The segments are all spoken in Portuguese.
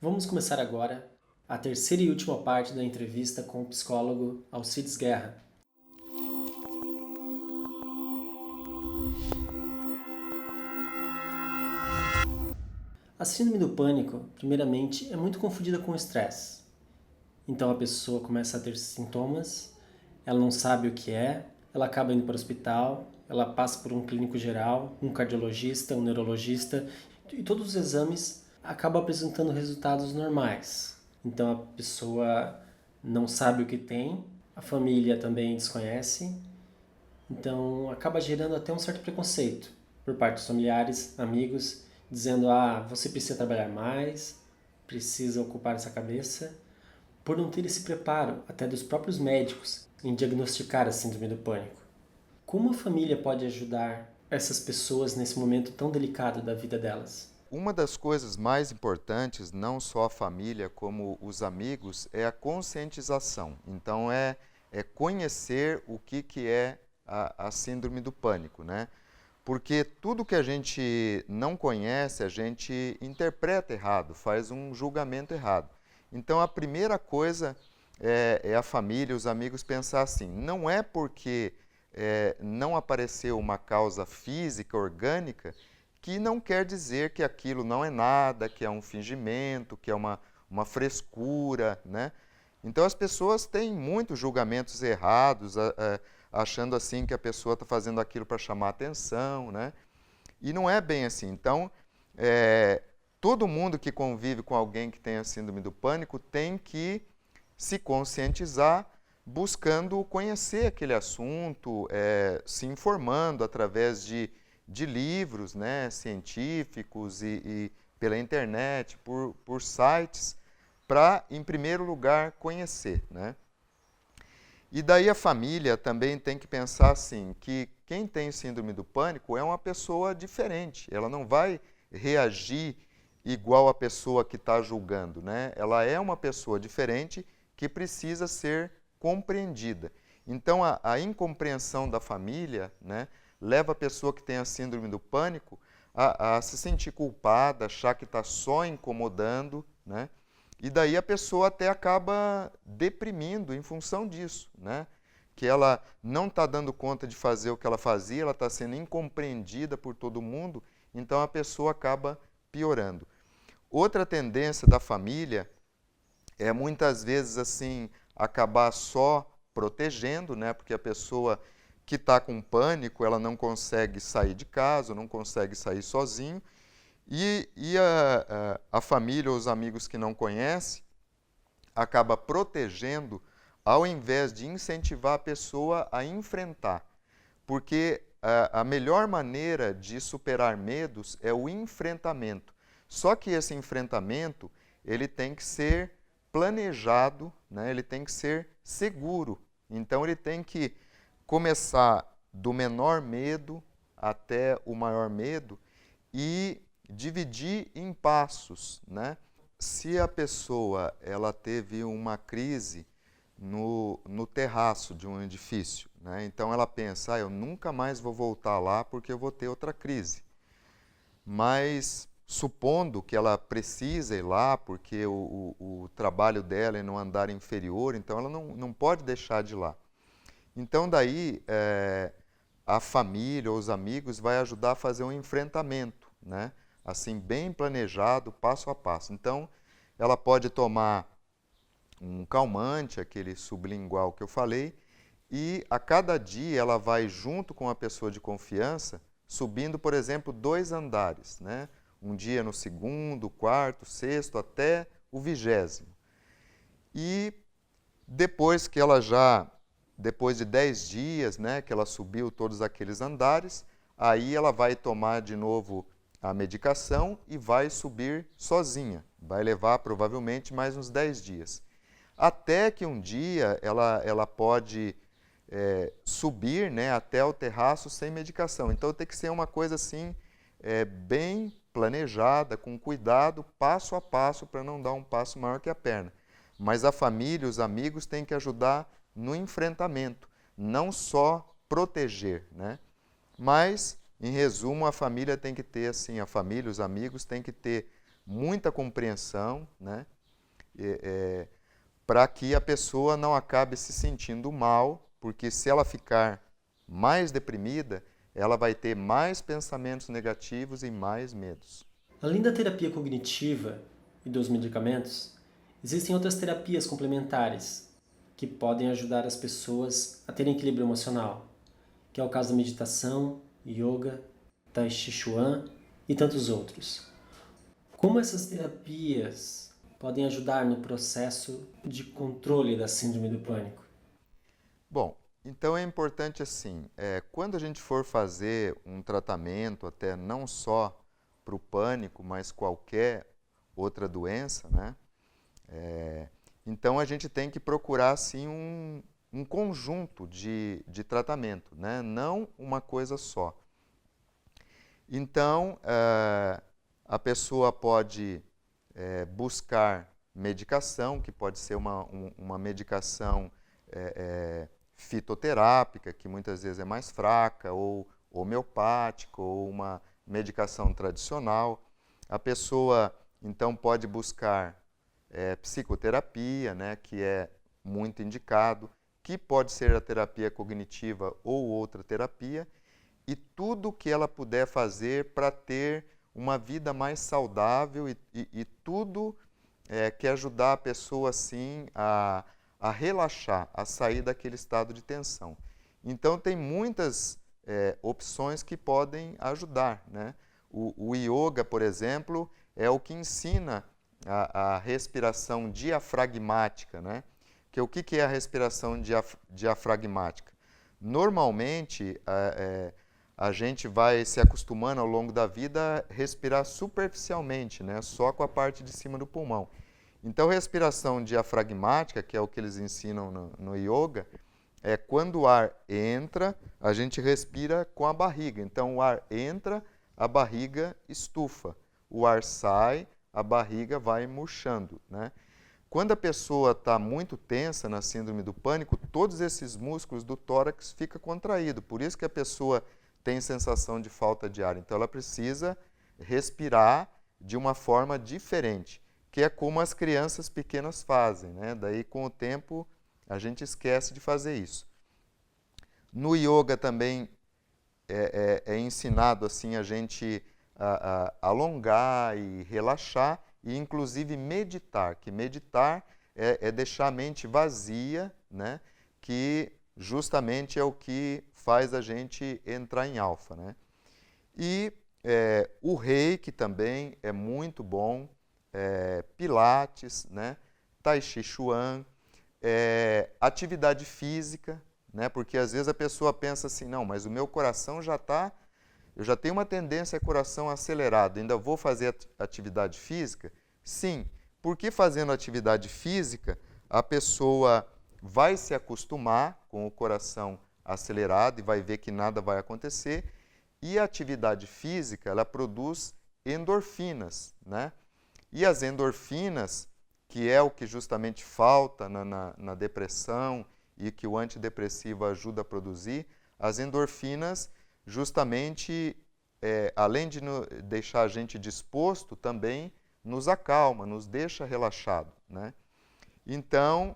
Vamos começar agora a terceira e última parte da entrevista com o psicólogo Alcides Guerra. A síndrome do pânico, primeiramente, é muito confundida com o estresse. Então a pessoa começa a ter sintomas, ela não sabe o que é, ela acaba indo para o hospital, ela passa por um clínico geral, um cardiologista, um neurologista, e todos os exames acabam apresentando resultados normais. Então a pessoa não sabe o que tem, a família também desconhece, então acaba gerando até um certo preconceito por parte dos familiares, amigos, dizendo: você precisa trabalhar mais, precisa ocupar essa cabeça, por não ter esse preparo até dos próprios médicos em diagnosticar a síndrome do pânico. Como a família pode ajudar essas pessoas nesse momento tão delicado da vida delas? Uma das coisas mais importantes, não só a família como os amigos, é a conscientização. Então, é conhecer o que é a síndrome do pânico, né? Porque tudo que a gente não conhece, a gente interpreta errado, faz um julgamento errado. Então, a primeira coisa é a família, os amigos pensar assim, não é porque não apareceu uma causa física, orgânica, que não quer dizer que aquilo não é nada, que é um fingimento, que é uma frescura, né? Então as pessoas têm muitos julgamentos errados, achando assim que a pessoa está fazendo aquilo para chamar atenção, né? E não é bem assim. Então, todo mundo que convive com alguém que tem a síndrome do pânico tem que se conscientizar, buscando conhecer aquele assunto, se informando através de livros, né, científicos e pela internet, por sites, para, em primeiro lugar, conhecer, né? E daí a família também tem que pensar assim, que quem tem síndrome do pânico é uma pessoa diferente, ela não vai reagir igual a pessoa que está julgando, né? Ela é uma pessoa diferente que precisa ser compreendida. Então, a incompreensão da família, né, leva a pessoa que tem a síndrome do pânico a se sentir culpada, achar que está só incomodando, né? E daí a pessoa até acaba deprimindo em função disso, né? Que ela não está dando conta de fazer o que ela fazia, ela está sendo incompreendida por todo mundo, então a pessoa acaba piorando. Outra tendência da família é muitas vezes assim acabar só protegendo, né? Porque a pessoa que está com pânico, ela não consegue sair de casa, não consegue sair sozinho, e a família ou os amigos que não conhecem acaba protegendo ao invés de incentivar a pessoa a enfrentar. Porque a melhor maneira de superar medos é o enfrentamento. Só que esse enfrentamento ele tem que ser planejado, né? Ele tem que ser seguro. Então ele tem que começar do menor medo até o maior medo e dividir em passos, né? Se a pessoa ela teve uma crise no terraço de um edifício, né? Então ela pensa, eu nunca mais vou voltar lá porque eu vou ter outra crise. Mas supondo que ela precisa ir lá porque o trabalho dela é no andar inferior, então ela não pode deixar de ir lá. Então daí a família ou os amigos vai ajudar a fazer um enfrentamento, né? Assim, bem planejado, passo a passo. Então, ela pode tomar um calmante, aquele sublingual que eu falei, e a cada dia ela vai, junto com a pessoa de confiança, subindo, por exemplo, 2 andares, né? Um dia no segundo, quarto, sexto, até o 20º. E depois que ela depois de 10 dias, né, que ela subiu todos aqueles andares, aí ela vai tomar de novo a medicação e vai subir sozinha. Vai levar provavelmente mais uns 10 dias. Até que um dia ela pode subir, né, até o terraço sem medicação. Então tem que ser uma coisa assim, bem planejada, com cuidado, passo a passo, para não dar um passo maior que a perna. Mas a família, os amigos têm que ajudar no enfrentamento, não só proteger, né? Mas, em resumo, a família tem que ter, assim, a família, os amigos têm que ter muita compreensão, né? Para que a pessoa não acabe se sentindo mal, porque se ela ficar mais deprimida, ela vai ter mais pensamentos negativos e mais medos. Além da terapia cognitiva e dos medicamentos, existem outras terapias complementares que podem ajudar as pessoas a terem equilíbrio emocional, que é o caso da meditação, yoga, tai chi chuan e tantos outros. Como essas terapias podem ajudar no processo de controle da síndrome do pânico? Bom, então é importante assim, quando a gente for fazer um tratamento, até não só para o pânico, mas qualquer outra doença, né? Então a gente tem que procurar assim um conjunto de tratamento, né? Não uma coisa só. Então a pessoa pode buscar medicação, que pode ser uma medicação fitoterápica, que muitas vezes é mais fraca, ou homeopática, ou uma medicação tradicional. A pessoa, então, pode buscar psicoterapia, né, que é muito indicado, que pode ser a terapia cognitiva ou outra terapia, e tudo que ela puder fazer para ter uma vida mais saudável e tudo que ajudar a pessoa, assim, a relaxar, a sair daquele estado de tensão. Então, tem muitas opções que podem ajudar, né? O yoga, por exemplo, é o que ensina a respiração diafragmática, né? Que o que é a respiração diafragmática? Normalmente, a gente vai se acostumando ao longo da vida a respirar superficialmente, né? Só com a parte de cima do pulmão. Então, respiração diafragmática, que é o que eles ensinam no yoga, é quando o ar entra, a gente respira com a barriga. Então, o ar entra, a barriga estufa. O ar sai, a barriga vai murchando, né? Quando a pessoa está muito tensa na síndrome do pânico, todos esses músculos do tórax ficam contraídos. Por isso que a pessoa tem sensação de falta de ar. Então, ela precisa respirar de uma forma diferente, que é como as crianças pequenas fazem, né? Daí, com o tempo, a gente esquece de fazer isso. No yoga também é ensinado assim a gente a alongar e relaxar e, inclusive, meditar, que meditar é deixar a mente vazia, né? Que justamente é o que faz a gente entrar em alfa, né? E o reiki também é muito bom, pilates, né? Tai chi chuan, atividade física, né? Porque às vezes a pessoa pensa assim, não, mas o meu coração eu já tenho uma tendência a coração acelerado, ainda vou fazer atividade física? Sim, porque fazendo atividade física, a pessoa vai se acostumar com o coração acelerado e vai ver que nada vai acontecer. E a atividade física, ela produz endorfinas, né? E as endorfinas, que é o que justamente falta na depressão e que o antidepressivo ajuda a produzir, as endorfinas justamente, além de deixar a gente disposto, também nos acalma, nos deixa relaxado, né? Então,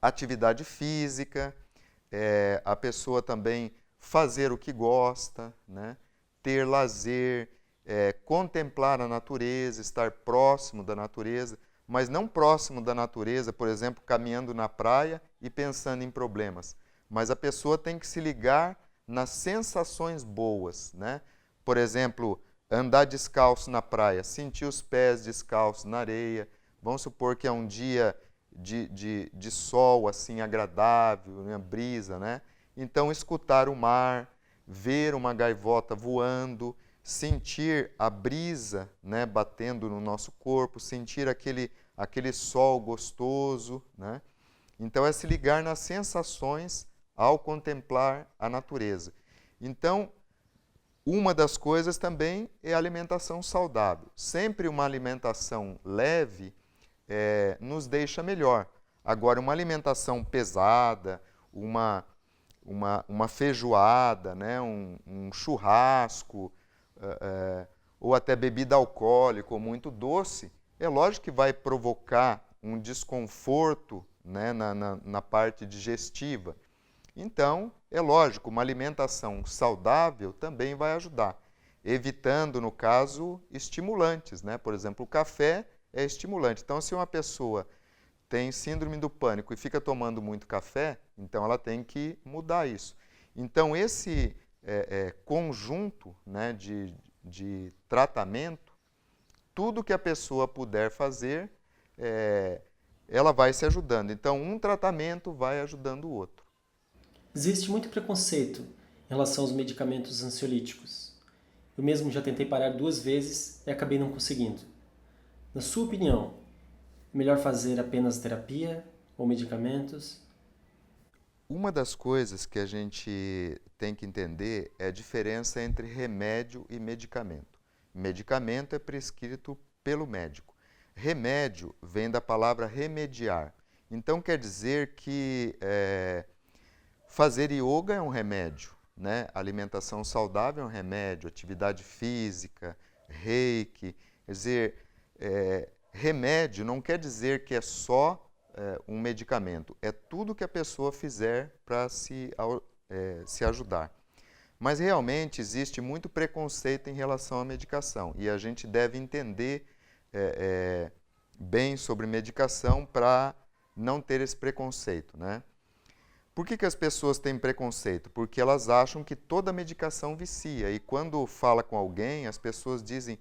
atividade física, a pessoa também fazer o que gosta, né? Ter lazer, contemplar a natureza, estar próximo da natureza, mas não próximo da natureza, por exemplo, caminhando na praia e pensando em problemas. Mas a pessoa tem que se ligar nas sensações boas, né? Por exemplo, andar descalço na praia, sentir os pés descalços na areia. Vamos supor que é um dia de sol assim agradável, né? Brisa, né? Então, escutar o mar, ver uma gaivota voando, sentir a brisa, né, batendo no nosso corpo, sentir aquele sol gostoso, né? Então, é se ligar nas sensações ao contemplar a natureza. Então, uma das coisas também é a alimentação saudável. Sempre uma alimentação leve nos deixa melhor. Agora, uma alimentação pesada, uma feijoada, né, um churrasco, ou até bebida alcoólica ou muito doce, é lógico que vai provocar um desconforto, né, na parte digestiva. Então, é lógico, uma alimentação saudável também vai ajudar, evitando, no caso, estimulantes, né? Por exemplo, o café é estimulante. Então, se uma pessoa tem síndrome do pânico e fica tomando muito café, então ela tem que mudar isso. Então, esse conjunto, né, de tratamento, tudo que a pessoa puder fazer, ela vai se ajudando. Então, um tratamento vai ajudando o outro. Existe muito preconceito em relação aos medicamentos ansiolíticos. Eu mesmo já tentei parar 2 vezes e acabei não conseguindo. Na sua opinião, é melhor fazer apenas terapia ou medicamentos? Uma das coisas que a gente tem que entender é a diferença entre remédio e medicamento. Medicamento é prescrito pelo médico. Remédio vem da palavra remediar. Então quer dizer que fazer yoga é um remédio, né? Alimentação saudável é um remédio, atividade física, reiki. Quer dizer, remédio não quer dizer que é só um medicamento, é tudo que a pessoa fizer para se ajudar. Mas realmente existe muito preconceito em relação à medicação e a gente deve entender bem sobre medicação para não ter esse preconceito, né? Por que as pessoas têm preconceito? Porque elas acham que toda medicação vicia e quando fala com alguém, as pessoas dizem: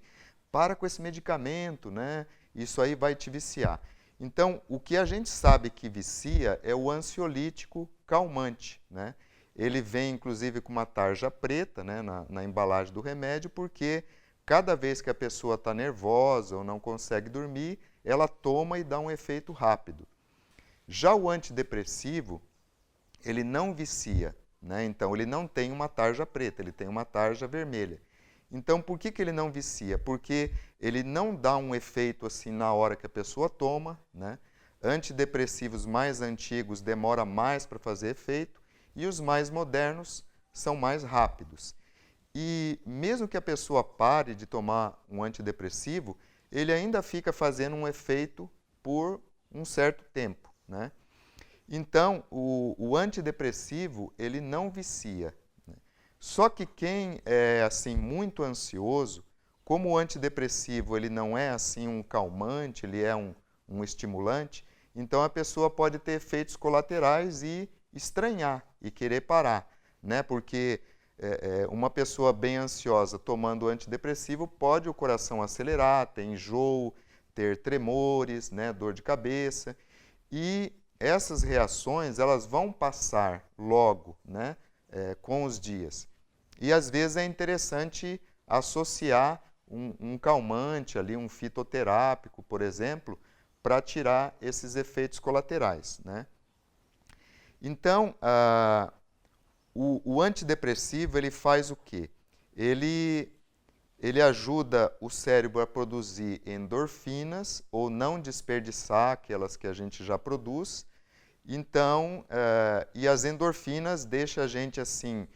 para com esse medicamento, né? Isso aí vai te viciar. Então, o que a gente sabe que vicia é o ansiolítico calmante, né? Ele vem, inclusive, com uma tarja preta, né, na embalagem do remédio, porque cada vez que a pessoa está nervosa ou não consegue dormir, ela toma e dá um efeito rápido. Já o antidepressivo, ele não vicia, né? Então, ele não tem uma tarja preta, ele tem uma tarja vermelha. Então, por que ele não vicia? Porque ele não dá um efeito assim na hora que a pessoa toma, né? Antidepressivos mais antigos demoram mais para fazer efeito e os mais modernos são mais rápidos. E mesmo que a pessoa pare de tomar um antidepressivo, ele ainda fica fazendo um efeito por um certo tempo, né? Então, o antidepressivo, ele não vicia. Só que quem é assim muito ansioso, como o antidepressivo ele não é assim um calmante, ele é um estimulante, então a pessoa pode ter efeitos colaterais e estranhar e querer parar, né? Porque uma pessoa bem ansiosa tomando antidepressivo pode o coração acelerar, ter enjoo, ter tremores, né? Dor de cabeça e essas reações elas vão passar logo, né? Com os dias. E às vezes é interessante associar um calmante, ali, um fitoterápico, por exemplo, para tirar esses efeitos colaterais, né? Então, o antidepressivo ele faz o quê? Ele ajuda o cérebro a produzir endorfinas ou não desperdiçar aquelas que a gente já produz. Então, e as endorfinas deixam a gente assim,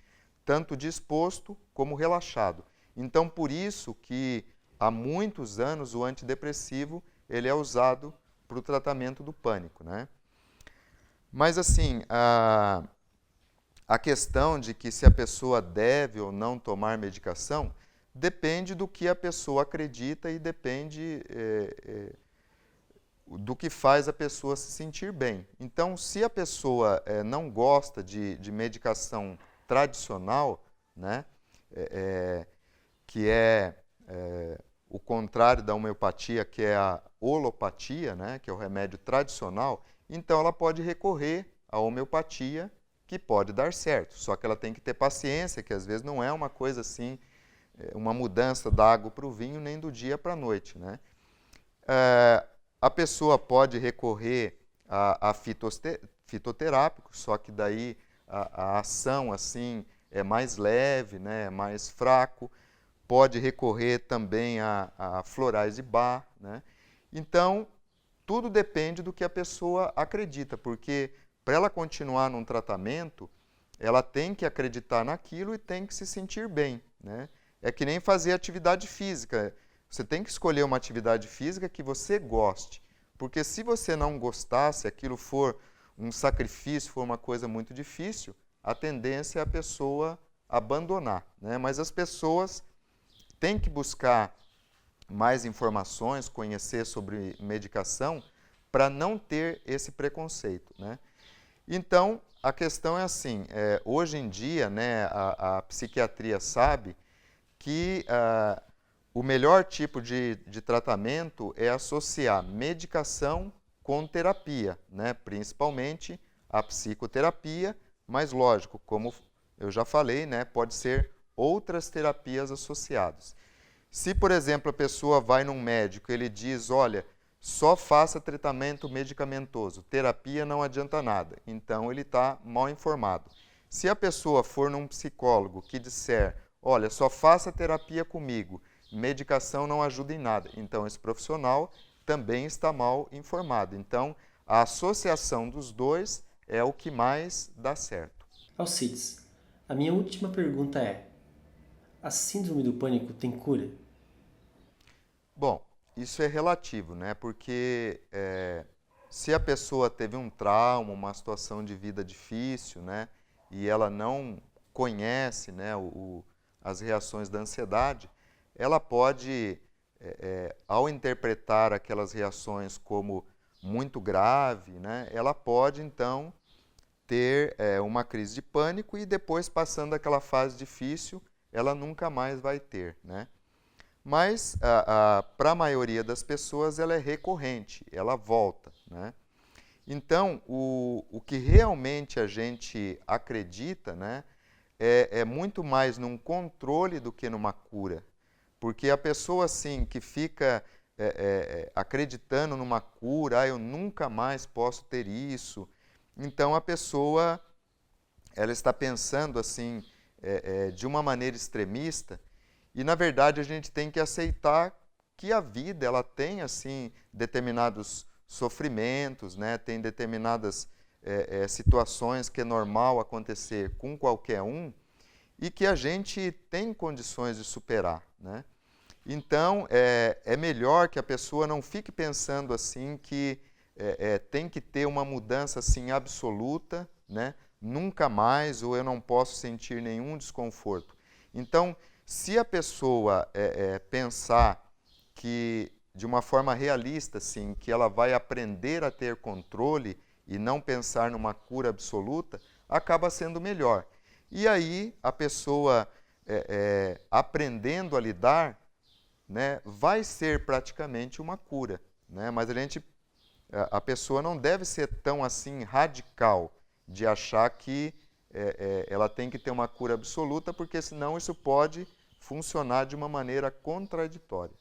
tanto disposto como relaxado. Então, por isso que há muitos anos o antidepressivo ele é usado para o tratamento do pânico, né? Mas assim, a questão de que se a pessoa deve ou não tomar medicação depende do que a pessoa acredita e depende do que faz a pessoa se sentir bem. Então, se a pessoa não gosta de medicação tradicional, né, que é o contrário da homeopatia, que é a holopatia, né, que é o remédio tradicional, então ela pode recorrer à homeopatia, que pode dar certo. Só que ela tem que ter paciência, que às vezes não é uma coisa assim, uma mudança da água para o vinho, nem do dia para a noite, né? A pessoa pode recorrer a fitoterápicos, só que daí a ação assim é mais leve, né, é mais fraco. Pode recorrer também a florais de Bach, né? Então, tudo depende do que a pessoa acredita, porque para ela continuar num tratamento, ela tem que acreditar naquilo e tem que se sentir bem, né? É que nem fazer atividade física. Você tem que escolher uma atividade física que você goste. Porque se você não gostar, se aquilo for um sacrifício, for uma coisa muito difícil, a tendência é a pessoa abandonar, né? Mas as pessoas têm que buscar mais informações, conhecer sobre medicação, para não ter esse preconceito, né? Então, a questão é assim, hoje em dia, né, a psiquiatria sabe que o melhor tipo de tratamento é associar medicação com terapia, né? Principalmente a psicoterapia, mas lógico, como eu já falei, né, pode ser outras terapias associadas. Se, por exemplo, a pessoa vai num médico e ele diz, olha, só faça tratamento medicamentoso, terapia não adianta nada, então ele está mal informado. Se a pessoa for num psicólogo que disser, olha, só faça terapia comigo, medicação não ajuda em nada, então esse profissional também está mal informado. Então, a associação dos dois é o que mais dá certo. Alcides, a minha última pergunta é: a síndrome do pânico tem cura? Bom, isso é relativo, né? Porque se a pessoa teve um trauma, uma situação de vida difícil, né? E ela não conhece, né, as reações da ansiedade, ela pode, ao interpretar aquelas reações como muito grave, né? Ela pode, então, ter uma crise de pânico e depois, passando aquela fase difícil, ela nunca mais vai ter, né? Mas, para a maioria das pessoas, ela é recorrente, ela volta, né? Então, o que realmente a gente acredita, né, é muito mais num controle do que numa cura. Porque a pessoa, assim, que fica acreditando numa cura, eu nunca mais posso ter isso, então a pessoa ela está pensando assim de uma maneira extremista. E, na verdade, a gente tem que aceitar que a vida ela tem assim determinados sofrimentos, né? Tem determinadas situações que é normal acontecer com qualquer um e que a gente tem condições de superar, né? Então, é melhor que a pessoa não fique pensando assim que tem que ter uma mudança assim absoluta, né? Nunca mais, ou eu não posso sentir nenhum desconforto. Então, se a pessoa pensar que, de uma forma realista, assim, que ela vai aprender a ter controle e não pensar numa cura absoluta, acaba sendo melhor. E aí, a pessoa, aprendendo a lidar, né, vai ser praticamente uma cura, né? Mas a pessoa não deve ser tão assim radical de achar que ela tem que ter uma cura absoluta, porque senão isso pode funcionar de uma maneira contraditória.